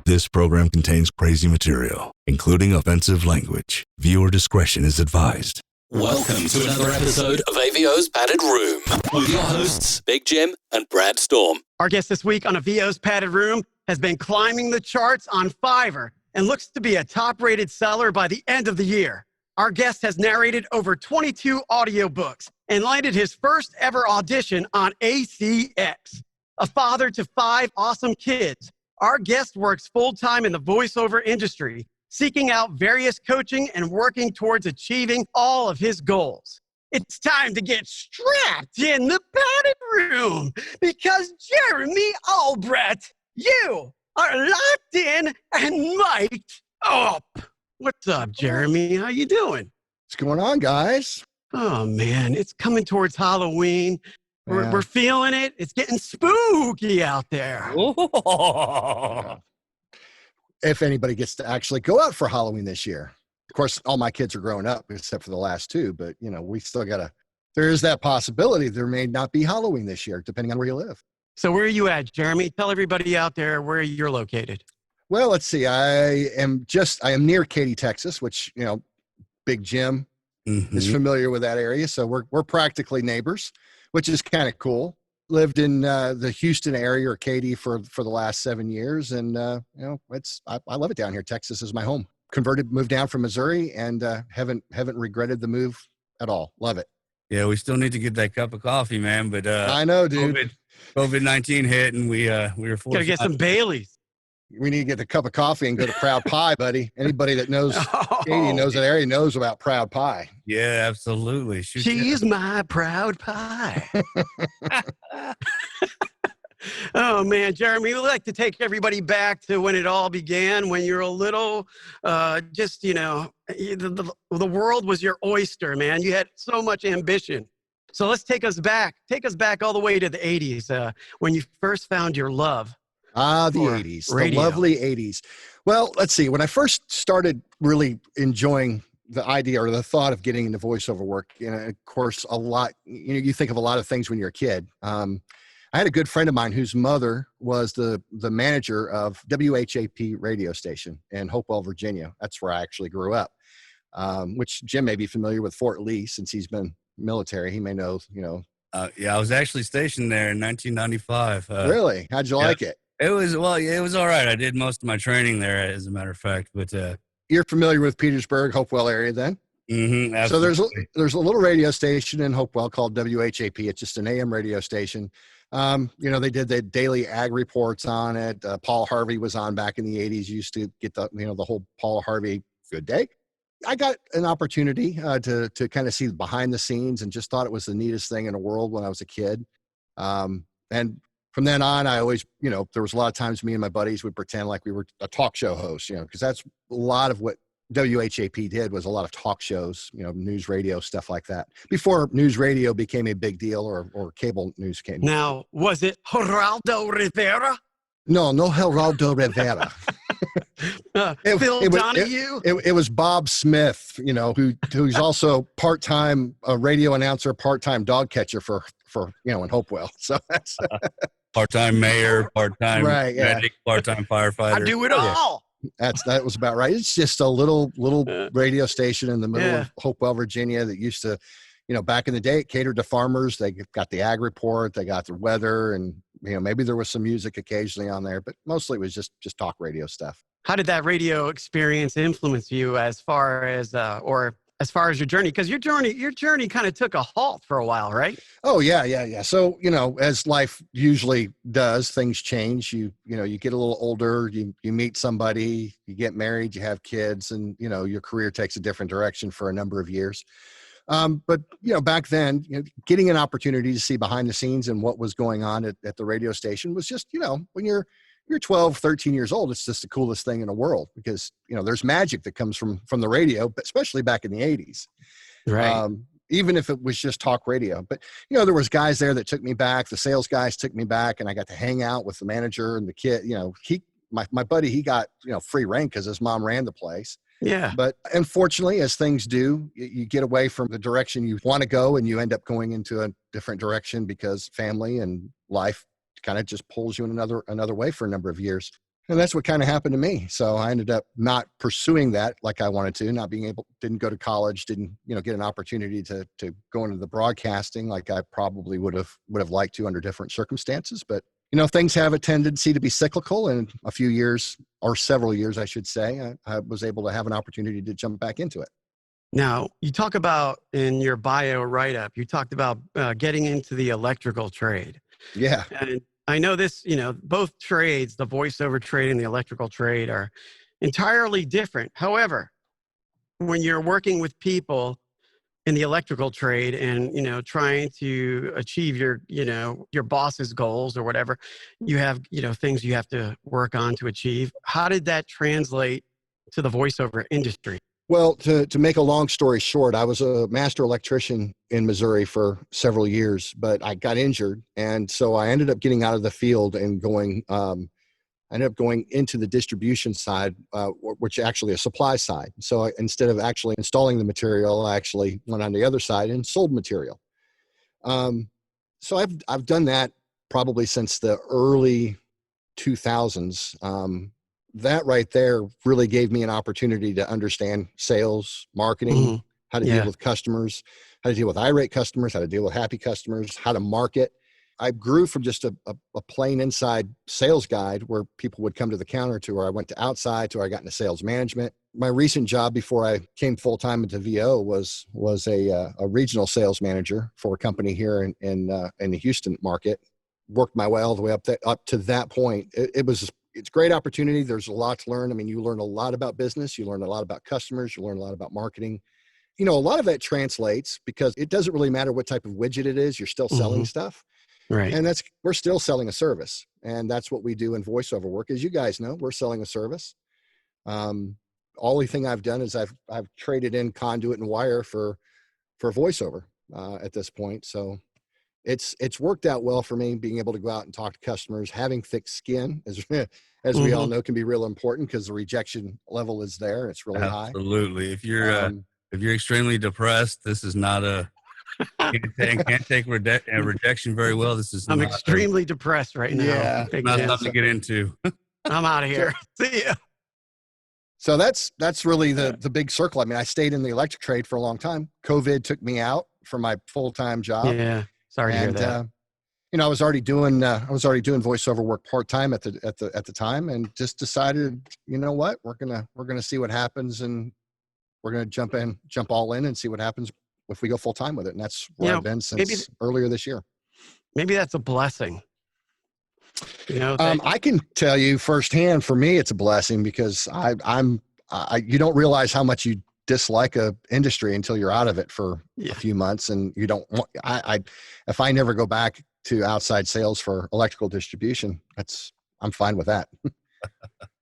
This program contains crazy material, including offensive language. Viewer discretion is advised. Welcome to another episode of AVO's Padded Room with your hosts, Big Jim and Brad Storm. Our guest this week on AVO's Padded Room has been climbing the charts on Fiverr and looks to be a top-rated seller by the end of the year. Our guest has narrated over 22 audiobooks and landed his first ever audition on ACX. A father to 5 awesome kids, our guest works full-time in the voiceover industry, seeking out various coaching and working towards achieving all of his goals. It's time to get strapped in the padded room because Jeremy Albret, you are locked in and mic'd up. What's up, Jeremy? How you doing? What's going on, guys? Oh, man, it's coming towards Halloween. We're feeling it. It's getting spooky out there. If anybody gets to actually go out for Halloween this year. Of course, all my kids are growing up except for the last 2, but you know, we still there is that possibility there may not be Halloween this year, depending on where you live. So where are you at, Jeremy? Tell everybody out there where you're located. Well, let's see. I am near Katy, Texas, which, you know, Big Jim is familiar with that area. So we're practically neighbors, which is kind of cool. Lived in the Houston area or Katy for the last 7 years. And, you know, I love it down here. Texas is my home. Moved down from Missouri and haven't regretted the move at all. Love it. Yeah, we still need to get that cup of coffee, man. But I know, dude. COVID-19 hit and we were forced. Gotta get some Baileys. We need to get the cup of coffee and go to Proud Pie, buddy. Anybody that knows Katy knows that area knows about Proud Pie. Yeah, absolutely. She's my proud pie. Oh, man, Jeremy, we'd like to take everybody back to when it all began, when you're a little, the world was your oyster, man. You had so much ambition. So let's take us back all the way to the 80s, when you first found your love. The 80s, radio. The lovely 80s. Well, let's see. When I first started really enjoying the idea or the thought of getting into voiceover work, you know, of course, you think of a lot of things when you're a kid. I had a good friend of mine whose mother was the manager of WHAP radio station in Hopewell, Virginia. That's where I actually grew up, which Jim may be familiar with Fort Lee since he's been military. He may know, you know. Yeah, I was actually stationed there in 1995. Really? How'd you like it? It was all right. I did most of my training there, as a matter of fact. But you're familiar with Petersburg, Hopewell area then? Absolutely. So there's a little radio station in Hopewell called WHAP. It's just an AM radio station. You know, they did the daily ag reports on it. Paul Harvey was on back in the 80s. Used to get the whole Paul Harvey good day. I got an opportunity to kind of see behind the scenes and just thought it was the neatest thing in the world when I was a kid. And from then on, I always, you know, there was a lot of times me and my buddies would pretend like we were a talk show host, you know, because that's a lot of what WHAP did was a lot of talk shows, you know, news radio, stuff like that. Before news radio became a big deal or cable news came. Now, was it Geraldo Rivera? No Geraldo Rivera. Phil Donahue? It was Bob Smith, you know, who's also part-time radio announcer, part-time dog catcher for you know, in Hopewell. So that's part-time mayor, part-time medic, part-time firefighter. I do it all. That was about right. It's just a little radio station in the middle of Hopewell, Virginia that used to, you know, back in the day, it catered to farmers. They got the ag report, they got the weather, and, you know, maybe there was some music occasionally on there, but mostly it was just talk radio stuff. How did that radio experience influence you as far as your journey? Because your journey kind of took a halt for a while, right? Oh, yeah. So, you know, as life usually does, things change. You know, you get a little older, you meet somebody, you get married, you have kids, and, you know, your career takes a different direction for a number of years. But, you know, back then, you know, getting an opportunity to see behind the scenes and what was going on at the radio station was just, you know, when you're 12, 13 years old, it's just the coolest thing in the world because, you know, there's magic that comes from the radio, but especially back in the 80s. Right. Even if it was just talk radio. But, you know, there was guys there that took me back. The sales guys took me back, and I got to hang out with the manager and the kid. You know, my buddy, he got, you know, free reign because his mom ran the place. Yeah. But unfortunately, as things do, you get away from the direction you want to go and you end up going into a different direction because family and life kind of just pulls you in another way for a number of years. And that's what kind of happened to me. So I ended up not pursuing that like I wanted to, didn't go to college, didn't, get an opportunity to go into the broadcasting like I probably would have liked to under different circumstances. But, things have a tendency to be cyclical, and a few years, or several years, I should say, I was able to have an opportunity to jump back into it. Now, you talk about in your bio write-up, you talked about getting into the electrical trade. Yeah. And I know this, both trades, the voiceover trade and the electrical trade, are entirely different. However, when you're working with people in the electrical trade and, trying to achieve your boss's goals or whatever, you have, things you have to work on to achieve. How did that translate to the voiceover industry? Well, to make a long story short, I was a master electrician in Missouri for several years, but I got injured. And so I ended up getting out of the field and I ended up going into the distribution side, which actually a supply side. So instead of actually installing the material, I actually went on the other side and sold material. So I've done that probably since the early 2000s. That right there really gave me an opportunity to understand sales, marketing, how to deal with customers, how to deal with irate customers, how to deal with happy customers, how to market. I grew from just a plain inside sales guide where people would come to the counter to where I went to outside to where I got into sales management. My recent job before I came full-time into VO was a regional sales manager for a company here in the Houston market. Worked my way all the way up to that point. It's a great opportunity. There's a lot to learn. I mean, you learn a lot about business. You learn a lot about customers. You learn a lot about marketing. A lot of that translates because it doesn't really matter what type of widget it is. You're still selling stuff. Right. And we're still selling a service. And that's what we do in voiceover work. As you guys know, we're selling a service. Only thing I've done is I've traded in conduit and wire for voiceover at this point. So it's worked out well for me, being able to go out and talk to customers. Having thick skin, as we all know, can be real important because the rejection level is there. It's really high. Absolutely. If you're extremely depressed, this is not can't take rejection very well. I'm extremely depressed right now. Yeah, not something to get into. I'm out of here. See ya. So that's really the big circle. I mean, I stayed in the electric trade for a long time. COVID took me out from my full-time job. Yeah. Sorry to hear that. I was already doing voiceover work part-time at the time, and just decided, you know what, we're gonna see what happens, and we're gonna jump all in and see what happens if we go full-time with it. And that's where I've been since earlier this year. Maybe that's a blessing. I can tell you firsthand, for me, it's a blessing because you don't realize how much you dislike a industry until you're out of it for a few months, and you don't want, if I never go back to outside sales for electrical distribution, I'm fine with that.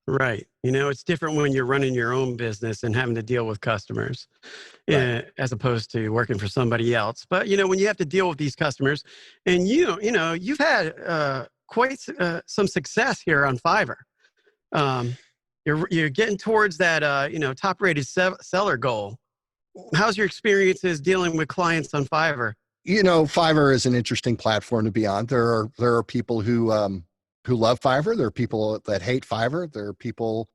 Right. It's different when you're running your own business and having to deal with customers, as opposed to working for somebody else. But, when you have to deal with these customers, and you've had quite some success here on Fiverr. You're getting towards that, top-rated seller goal. How's your experiences dealing with clients on Fiverr? Fiverr is an interesting platform to be on. There are people who love Fiverr. There are people that hate Fiverr. There are people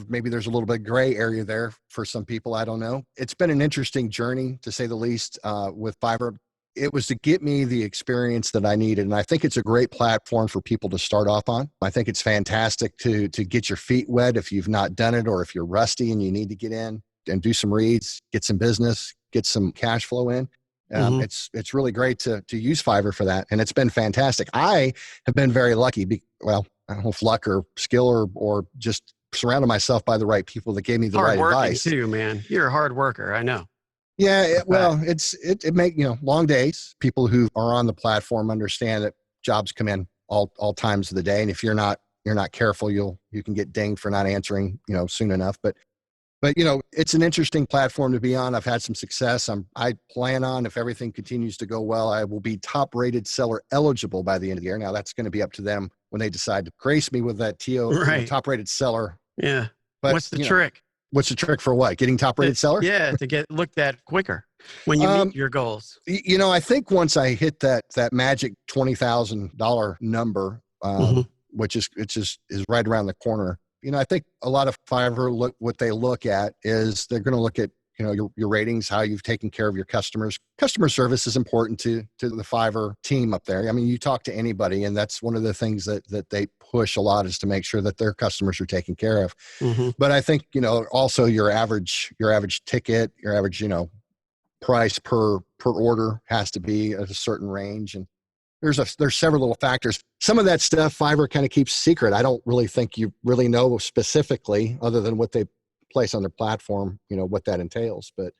maybe there's a little bit of gray area there for some people. I don't know. It's been an interesting journey, to say the least, with Fiverr. It was to get me the experience that I needed. And I think it's a great platform for people to start off on. I think it's fantastic to get your feet wet if you've not done it, or if you're rusty and you need to get in and do some reads, get some business, get some cash flow in. It's really great to use Fiverr for that. And it's been fantastic. I have been very lucky. I don't know if luck or skill or just surrounded myself by the right people that gave me the right advice. Too, man. You're a hard worker. I know. Yeah. It make, long days. People who are on the platform understand that jobs come in all times of the day. And if you're not careful, you can get dinged for not answering, soon enough. But it's an interesting platform to be on. I've had some success. I plan on, if everything continues to go well, I will be top-rated seller eligible by the end of the year. Now, that's going to be up to them when they decide to grace me with that top-rated seller. Yeah. But what's the trick? What's the trick for what? Getting top-rated seller? Yeah, to get looked at quicker when you meet your goals. I think once I hit that magic $20,000 number, which is right around the corner. I think a lot of Fiverr what they look at is they're going to look at your ratings, how you've taken care of your customers. Customer service is important to the Fiverr team up there. I mean, you talk to anybody, and that's one of the things that they push a lot, is to make sure that their customers are taken care of. Mm-hmm. But I think also your average ticket, your average price per order has to be at a certain range, and there's several little factors. Some of that stuff Fiverr kind of keeps secret. I don't really think you really know specifically, other than what they place on their platform, what that entails. But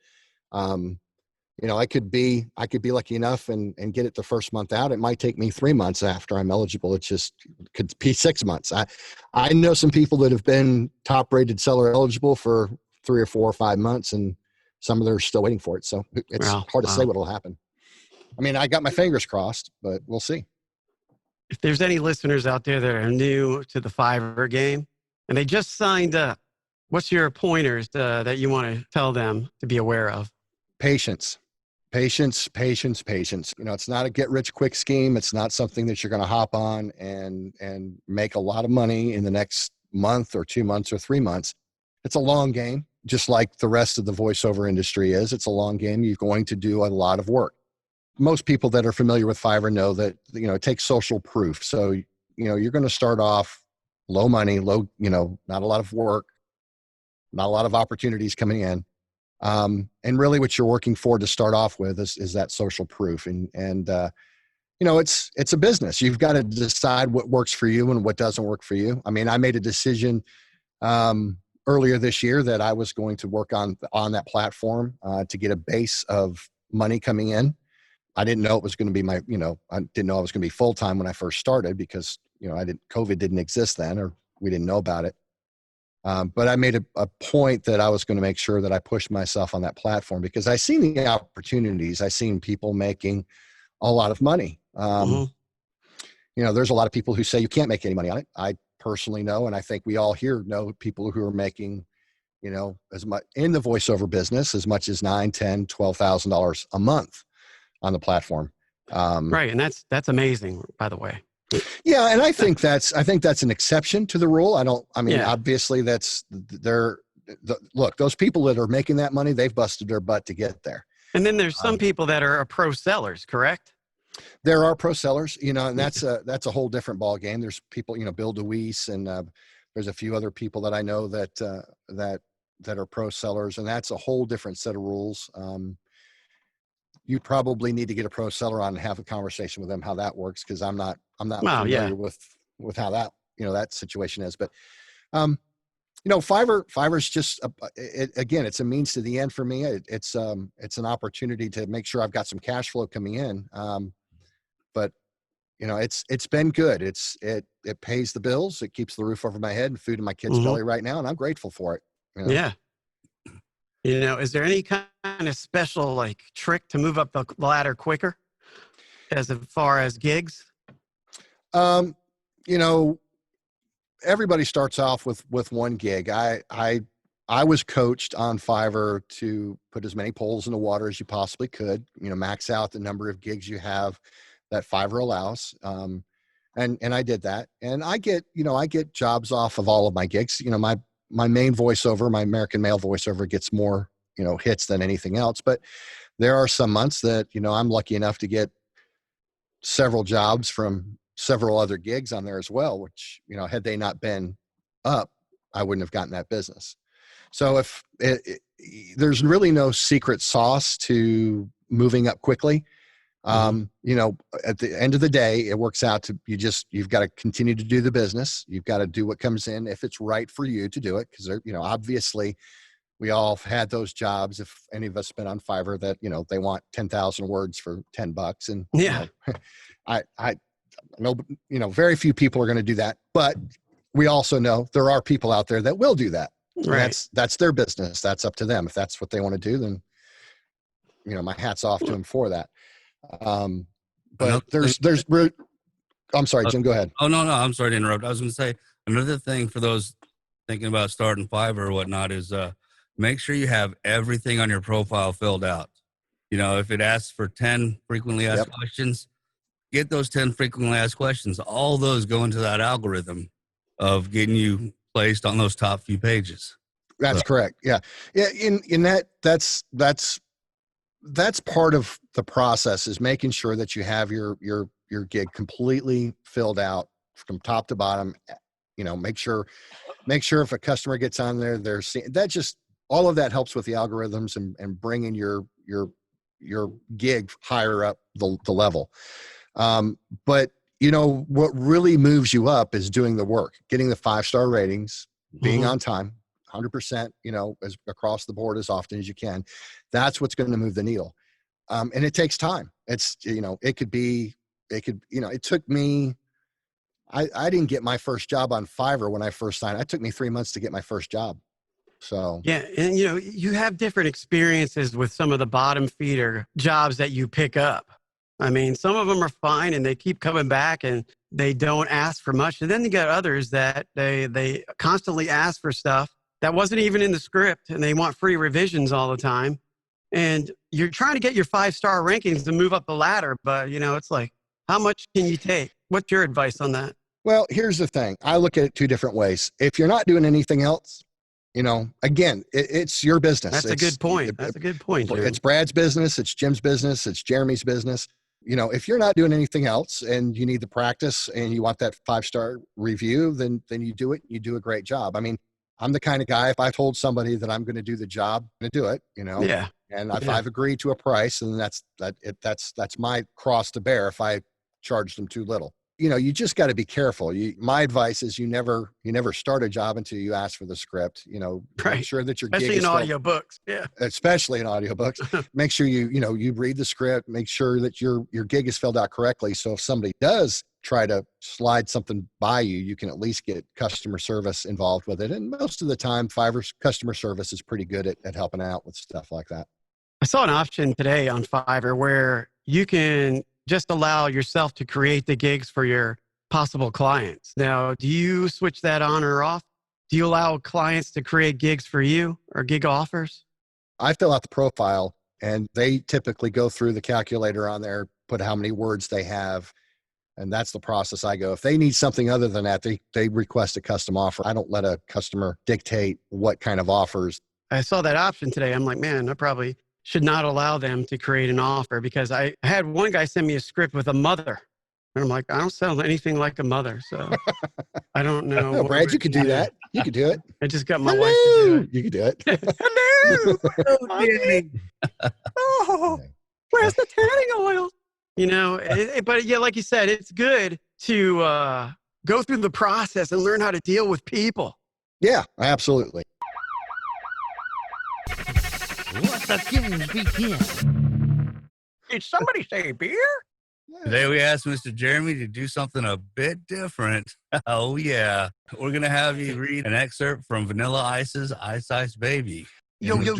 I could be lucky enough and get it the first month out. It might take me 3 months after I'm eligible. It just could be 6 months. I know some people that have been top rated seller eligible for 3 or 4 or 5 months, and some of them are still waiting for it. So it's hard to say what will happen. I mean, I got my fingers crossed, but we'll see. If there's any listeners out there that are new to the Fiverr game and they just signed up, what's your pointers that you want to tell them to be aware of? Patience. It's not a get rich quick scheme. It's not something that you're going to hop on and make a lot of money in the next month or 2 months or 3 months. It's a long game, just like the rest of the voiceover industry is. It's a long game. You're going to do a lot of work. Most people that are familiar with Fiverr know that, it takes social proof. So, you're going to start off low money, not a lot of work, not a lot of opportunities coming in. And really what you're working for to start off with is that social proof. And it's a business. You've got to decide what works for you and what doesn't work for you. I mean, I made a decision earlier this year that I was going to work on that platform to get a base of money coming in. I didn't know it was going to be I didn't know I was going to be full-time when I first started, because, COVID didn't exist then, or we didn't know about it. But I made a point that I was going to make sure that I pushed myself on that platform, because I seen the opportunities. I seen people making a lot of money. There's a lot of people who say you can't make any money on it. I personally know, and I think we all here know people who are making, as much in the voiceover business, as much as $9,000, $10,000, $12,000 a month on the platform. Right. And that's amazing, by the way. Yeah. And I think that's an exception to the rule. Obviously look, those people that are making that money, they've busted their butt to get there. And then there's some people that are pro sellers, correct? There are pro sellers, and that's a whole different ball game. There's people, Bill DeWeese, and there's a few other people that I know that are pro sellers, and that's a whole different set of rules. You probably need to get a pro seller on and have a conversation with them how that works, because I'm not familiar with how that that situation is. But Fiverr's just again, it's a means to the end for me. It's an opportunity to make sure I've got some cash flow coming in. But it's been good. It pays the bills. It keeps the roof over my head and food in my kid's belly right now, and I'm grateful for it. Yeah. Is there any kind of special trick to move up the ladder quicker as far as gigs? Everybody starts off with one gig. I was coached on Fiverr to put as many poles in the water as you possibly could, max out the number of gigs you have that Fiverr allows. And I did that, and I get jobs off of all of my gigs. My main voiceover, my American male voiceover, gets more, hits than anything else. But there are some months that, I'm lucky enough to get several jobs from several other gigs on there as well, which, had they not been up, I wouldn't have gotten that business. So there's really no secret sauce to moving up quickly. At the end of the day, it works out to you've got to continue to do the business. You've got to do what comes in if it's right for you to do it. Because obviously we all have had those jobs. If any of us been on Fiverr that, they want 10,000 words for $10. And I know, very few people are going to do that, but we also know there are people out there that will do that. Right. That's their business. That's up to them. If that's what they want to do, then, my hat's off to them for that. But I'm sorry, Jim, go ahead. Oh, no, I'm sorry to interrupt. I was going to say another thing for those thinking about starting Fiverr or whatnot is, make sure you have everything on your profile filled out. If it asks for 10 frequently asked questions, get those 10 frequently asked questions. All those go into that algorithm of getting you placed on those top few pages. That's correct. Yeah. Yeah. In that's part of the process, is making sure that you have your gig completely filled out from top to bottom. You know, make sure if a customer gets on there, they're seeing that. Just all of that helps with the algorithms and bringing your gig higher up the level. But you know, what really moves you up is doing the work, getting the 5-star ratings, being on time, 100%, you know, as across the board as often as you can. That's what's going to move the needle. And it takes time. It's, you know, it took me, I didn't get my first job on Fiverr when I first signed. It took me 3 months to get my first job. So, Yeah. And, you know, you have different experiences with some of the bottom feeder jobs that you pick up. I mean, some of them are fine and they keep coming back and they don't ask for much. And then you got others that they constantly ask for stuff that wasn't even in the script and they want free revisions all the time. And you're trying to get your 5-star rankings to move up the ladder. But, you know, it's like, how much can you take? What's your advice on that? well, here's the thing. I look at it 2 different ways. If you're not doing anything else, you know, again, it's your business. That's a good point. That's a good point, Jim. It's Brad's business. It's Jim's business. It's Jeremy's business. You know, if you're not doing anything else and you need the practice and you want that 5-star review, then you do it. You do a great job. I mean, I'm the kind of guy, if I told somebody that I'm going to do the job, I'm going to do it, you know? Yeah. And if I've agreed to a price, and that's my cross to bear if I charge them too little. You know, you just got to be careful. My advice is you never start a job until you ask for the script. You know, make sure that your especially gig in audiobooks. Yeah. Especially in audiobooks. Make sure you read the script, make sure that your gig is filled out correctly. So if somebody does try to slide something by you, you can at least get customer service involved with it. And most of the time, Fiverr's customer service is pretty good at helping out with stuff like that. I saw an option today on Fiverr where you can just allow yourself to create the gigs for your possible clients. Now, do you switch that on or off? Do you allow clients to create gigs for you or gig offers? I fill out the profile and they typically go through the calculator on there, put how many words they have. And that's the process I go. If they need something other than that, they request a custom offer. I don't let a customer dictate what kind of offers. I saw that option today. I'm like, man, I probably should not allow them to create an offer, because I had one guy send me a script with a mother. And I'm like, I don't sound anything like a mother. So I don't know. No, Brad, you could do that. You could do it. I just got my wife to do it. You could do it. Hello. Oh, where's the tanning oil? You know, but yeah, like you said, it's good to go through the process and learn how to deal with people. Yeah, absolutely. Let the games begin. Did somebody say beer? Today we asked Mr. Jeremy to do something a bit different. Oh yeah. We're going to have you read an excerpt from Vanilla Ice's Ice Ice Baby. Yo. In the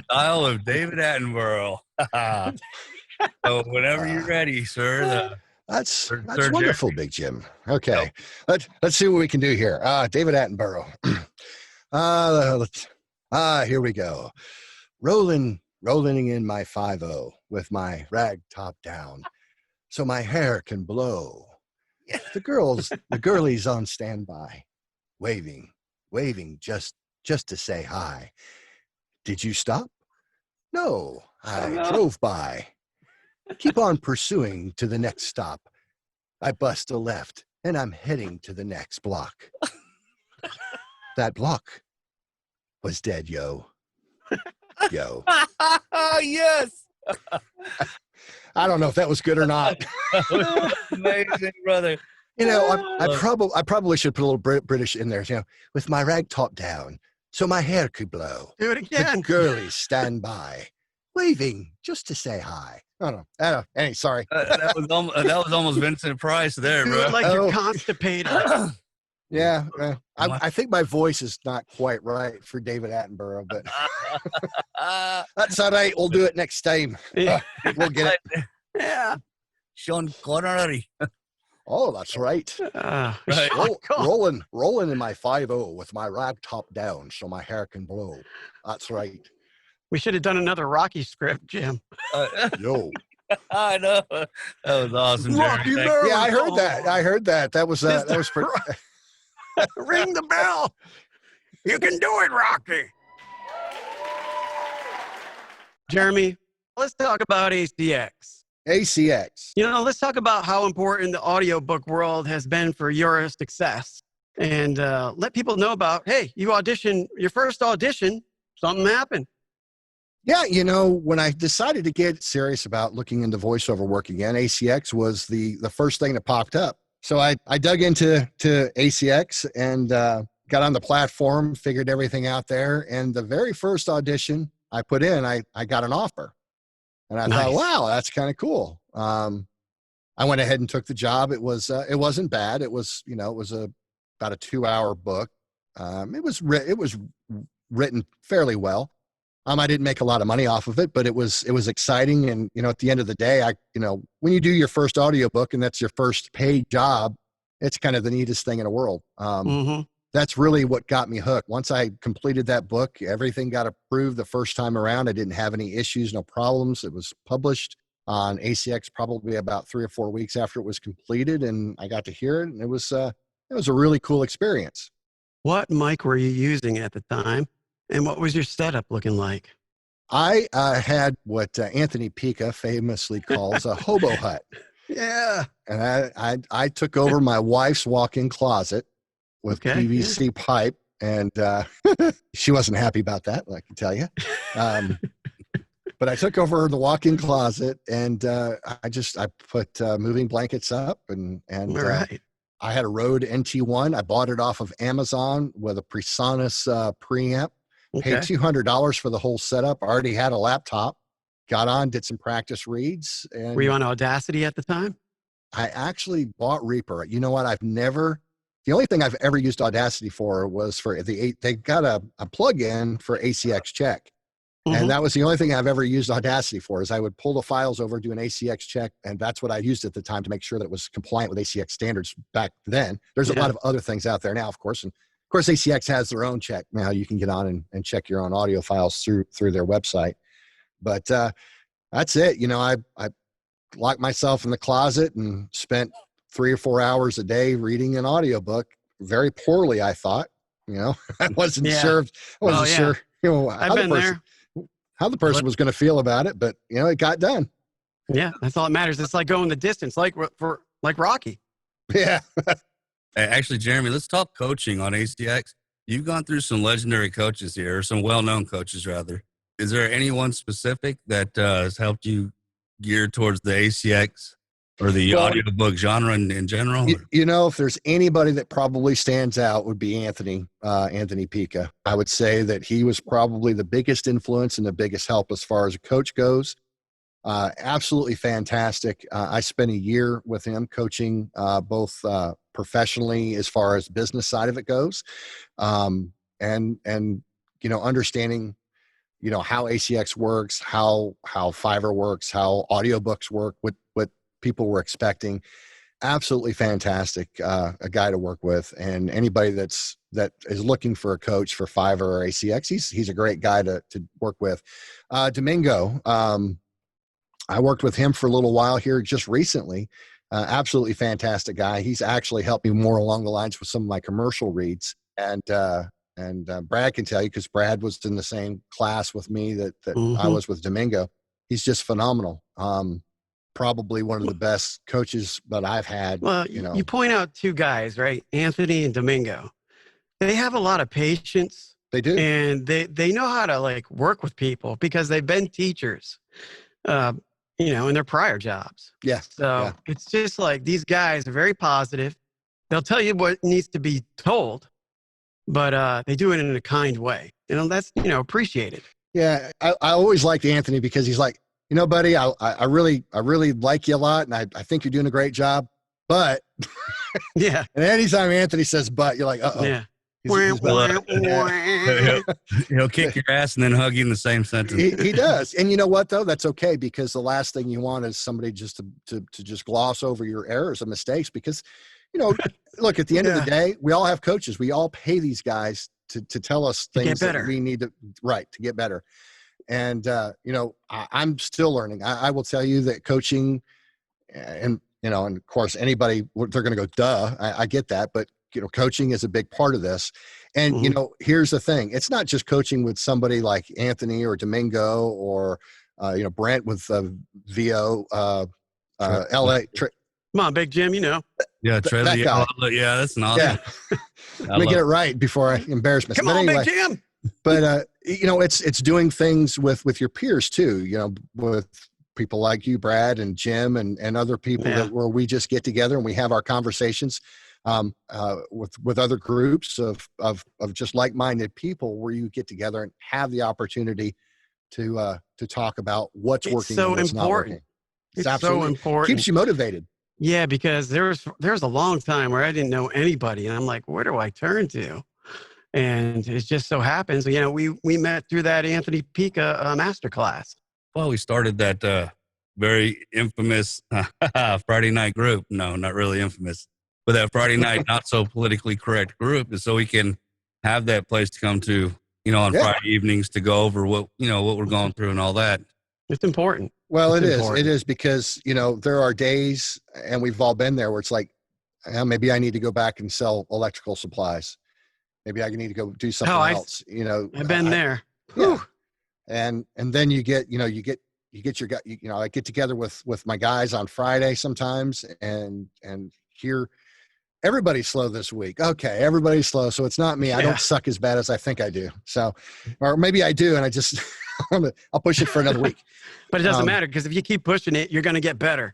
style of David Attenborough. So whenever you're ready, sir. That's Sir wonderful, Big Jim. Okay, let's see what we can do here. David Attenborough. Here we go. Rolling in my 5-0 with my rag top down, so my hair can blow. The girlies on standby, waving just to say hi. Did you stop? No, I drove by. Keep on pursuing to the next stop. I bust a left and I'm heading to the next block. That block was dead, yo. Yo. Yes. I don't know if that was good or not. Amazing, brother. You know, I probably should put a little British in there, you know, with my rag top down, so my hair could blow. Do it again. The girlies stand by, waving just to say hi. I don't know. Hey, sorry. That was almost Vincent Price there, Do bro. it like you're constipated. Yeah, I think my voice is not quite right for David Attenborough, but that's all right. We'll do it next time. Yeah. We'll get it. Yeah. Sean Connery. Oh, that's right. Right. Rolling in my 5-0 with my rag top down so my hair can blow. That's right. We should have done another Rocky script, Jim. Yo. I know. That was awesome, Rocky Jeremy. Mountain. Yeah, I heard that. I heard that. That was pretty. Ring the bell. You can do it, Rocky. Jeremy, let's talk about ACX. ACX. Let's talk about how important the audiobook world has been for your success. And let people know about, hey, you auditioned, your first audition, something happened. Yeah, when I decided to get serious about looking into voiceover work again, ACX was the first thing that popped up. So I dug into ACX and got on the platform, figured everything out there. And the very first audition I put in, I got an offer. And I thought, wow, that's kind of cool. I went ahead and took the job. It wasn't bad. It was, about a 2-hour book. It was written fairly well. I didn't make a lot of money off of it, but it was exciting. And, at the end of the day, when you do your first audiobook and that's your first paid job, it's kind of the neatest thing in the world. That's really what got me hooked. Once I completed that book, everything got approved the first time around. I didn't have any issues, no problems. It was published on ACX probably about 3 or 4 weeks after it was completed, and I got to hear it, and it was a really cool experience. What mic were you using at the time, and what was your setup looking like? I had what Anthony Pica famously calls a hobo hut. Yeah. And I took over my wife's walk-in closet with PVC pipe, and she wasn't happy about that, I can tell you. But I took over the walk-in closet, and I put moving blankets up, and All right. I had a Rode NT1. I bought it off of Amazon with a Presonus preamp. Okay. Paid $200 for the whole setup. I already had a laptop. Got on, did some practice reads. And Were you on Audacity at the time? I actually bought Reaper. You know what? The only thing I've ever used Audacity for was for they got a plug-in for ACX check. And that was the only thing I've ever used Audacity for, is I would pull the files over, do an ACX check, and that's what I used at the time to make sure that it was compliant with ACX standards back then. There's a lot of other things out there now, of course. And of course, ACX has their own check. Now you can get on and check your own audio files through their website. But that's it. I locked myself in the closet and spent 3 or 4 hours a day reading an audiobook. Very poorly, I thought. I wasn't sure. I wasn't sure. How the person was going to feel about it, but it got done. Yeah, that's all that matters. It's like going the distance, like Rocky. Yeah. Actually, Jeremy, let's talk coaching on ACX. You've gone through some legendary coaches here, or some well-known coaches, rather. Is there anyone specific that has helped you gear towards the ACX or the audiobook genre in general? If there's anybody that probably stands out, would be Anthony Pica. I would say that he was probably the biggest influence and the biggest help as far as a coach goes. Absolutely fantastic. I spent a year with him coaching both professionally as far as business side of it goes, and understanding how ACX works, how Fiverr works, how audiobooks work, what people were expecting. Absolutely fantastic, a guy to work with. And anybody that is looking for a coach for Fiverr or ACX, he's a great guy to work with. Domingo, I worked with him for a little while here just recently. Absolutely fantastic guy. He's actually helped me more along the lines with some of my commercial reads. And Brad can tell you, because Brad was in the same class with me that I was with Domingo. He's just phenomenal. Probably one of the best coaches that I've had. Well, you point out two guys, right? Anthony and Domingo. They have a lot of patience. They do. And they know how to work with people because they've been teachers, in their prior jobs. Yeah. So it's just like these guys are very positive. They'll tell you what needs to be told, but they do it in a kind way. That's, appreciated. Yeah. I always liked Anthony because he's like, buddy, I really like you a lot, and I think you're doing a great job. But yeah. And anytime Anthony says "but," you're like, "Uh-oh." Yeah. He'll kick your ass and then hug you in the same sentence. He does. And you know what, though? That's okay, because the last thing you want is somebody just to just gloss over your errors and mistakes. Because, look, at the end of the day, we all have coaches. We all pay these guys to tell us things that we need to get better. And, I'm still learning. I will tell you that coaching and of course anybody, they're going to go, duh, I get that. But, coaching is a big part of this. And, here's the thing. It's not just coaching with somebody like Anthony or Domingo or, Brent with VO, LA. Come on, Big Jim, Yeah, Trevor. that guy. Yeah, that's an awesome. Yeah. Let me get it right before I embarrass myself. Come on, anyway, Big Jim. But, it's doing things with your peers too, with people like you, Brad and Jim and other people where we just get together and we have our conversations with other groups of just like-minded people where you get together and have the opportunity to talk about what's working and what's not working. It's absolutely so important. Keeps you motivated. Yeah, because there was a long time where I didn't know anybody, and I'm like, where do I turn to? And it just so happens, we met through that Anthony Pica masterclass. Well, we started that very infamous Friday night group. No, not really infamous, but that Friday night not so politically correct group, is so we can have that place to come to, on Friday evenings to go over what we're going through and all that. It's important. Well, it is because, there are days, and we've all been there, where it's like, maybe I need to go back and sell electrical supplies. Maybe I need to go do something else. I've been there. Yeah. And then you get your guy. I get together with my guys on Friday sometimes, and here everybody's slow this week. Okay, everybody's slow, so it's not me. I don't suck as bad as I think I do. So, or maybe I do, and I just I'll push it for another week. But it doesn't matter, because if you keep pushing it, you're going to get better.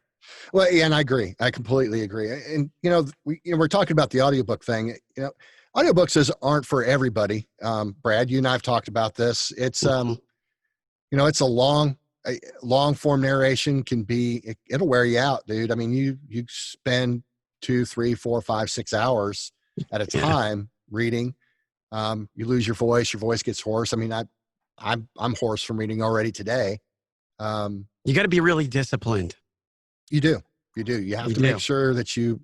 Well, yeah, and I agree. I completely agree. And we're talking about the audiobook thing. Audiobooks aren't for everybody. Brad, you and I have talked about this. It's it's a long form narration can be. It'll wear you out, dude. I mean, you spend 2, 3, 4, 5, 6 hours at a time reading. You lose your voice. Your voice gets hoarse. I mean, I'm hoarse from reading already today. You got to be really disciplined. You do. You have to make sure that you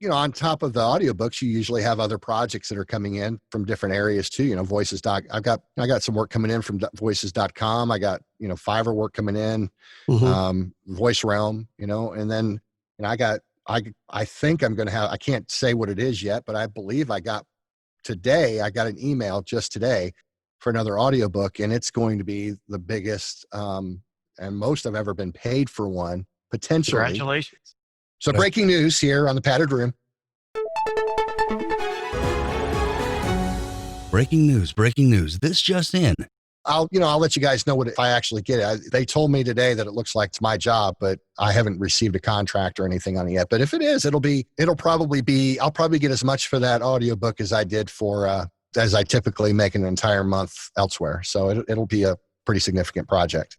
on top of the audiobooks, you usually have other projects that are coming in from different areas too. Voices. I got some work coming in from voices.com. I got, Fiverr work coming in, Voice Realm, and then, I think I'm going to have, I can't say what it is yet, but I believe I got an email just today for another audiobook, and it's going to be the biggest, and most I've ever been paid for one, potentially. Congratulations. So breaking news here on the Padded Room. Breaking news. This just in. I'll let you guys know if I actually get it. They told me today that it looks like it's my job, but I haven't received a contract or anything on it yet. But if it is, I'll probably get as much for that audiobook as I did as I typically make an entire month elsewhere. So it'll be a pretty significant project.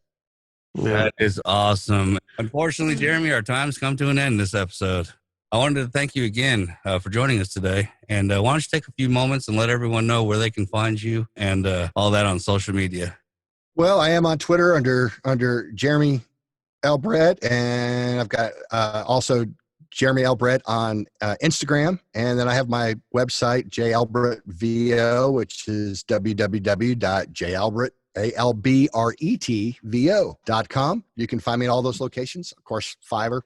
That is awesome. Unfortunately, Jeremy, our time's come to an end this episode. I wanted to thank you again for joining us today. And why don't you take a few moments and let everyone know where they can find you and all that on social media? Well, I am on Twitter under Jeremy Albret, and I've got also Jeremy Albret on Instagram. And then I have my website,jalbretvo, which is www.jalbretvo.com. You can find me at all those locations. Of course, Fiverr.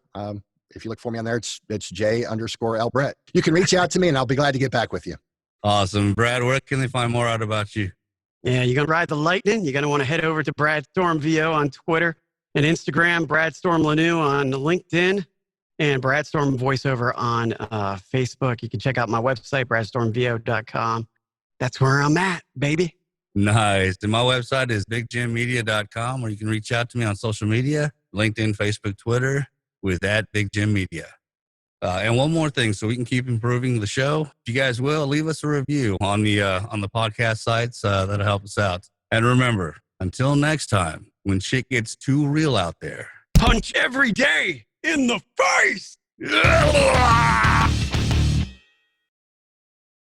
If you look for me on there, it's J_Albret. You can reach out to me and I'll be glad to get back with you. Awesome. Brad, where can they find more out about you? Yeah, you're going to ride the lightning. You're going to want to head over to Brad Storm VO on Twitter and Instagram, Brad Storm Lanou on LinkedIn, and Brad Storm Voiceover on Facebook. You can check out my website, bradstormvo.com. That's where I'm at, baby. Nice. And my website is bigjimmedia.com, where you can reach out to me on social media, LinkedIn, Facebook, Twitter, with @BigJimMedia. And one more thing, so we can keep improving the show. If you guys will, leave us a review on the podcast sites. That'll help us out. And remember, until next time, when shit gets too real out there, Punch every day in the face.